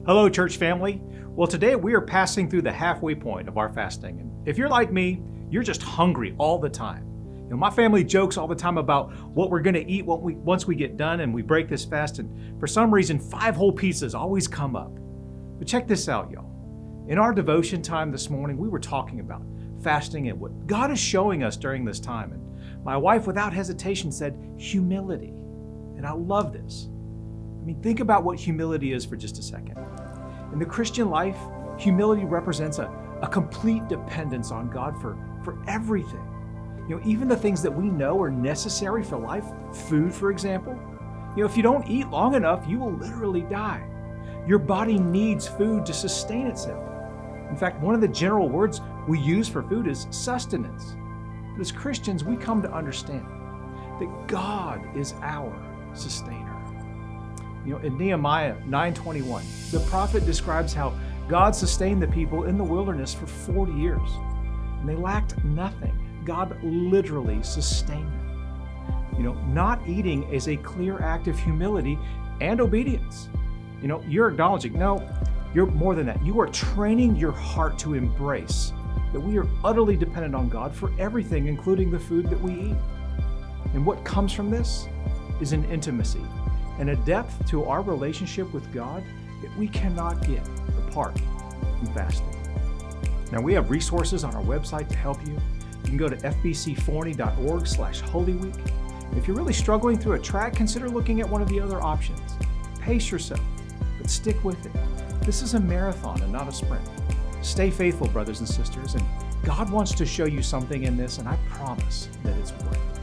Hello, church family. Well, today we are passing through the halfway point of our fasting. And if you're like me, you're just hungry all the time. You know, my family jokes all the time about what we're going to eat once we get done and we break this fast. And for some reason, 5 whole pizzas always come up. But check this out, y'all. In our devotion time this morning, we were talking about fasting and what God is showing us during this time. And my wife, without hesitation, said humility. And I love this. I mean, think about what humility is for just a second. In the Christian life, humility represents a complete dependence on God for everything. You know, even the things that we know are necessary for life, food, for example. You know, if you don't eat long enough, you will literally die. Your body needs food to sustain itself. In fact, one of the general words we use for food is sustenance. But as Christians, we come to understand that God is our sustainer. You know, in Nehemiah 9:21, the prophet describes how God sustained the people in the wilderness for 40 years. And they lacked nothing. God literally sustained them. You know, not eating is a clear act of humility and obedience. You know, you're acknowledging, no, you're more than that. You are training your heart to embrace that we are utterly dependent on God for everything, including the food that we eat. And what comes from this is an intimacy and a depth to our relationship with God that we cannot get apart from fasting. Now, we have resources on our website to help you. You can go to fbcforney.org/Holy Week. If you're really struggling through a track, consider looking at one of the other options. Pace yourself, but stick with it. This is a marathon and not a sprint. Stay faithful, brothers and sisters, and God wants to show you something in this, and I promise that it's worth it.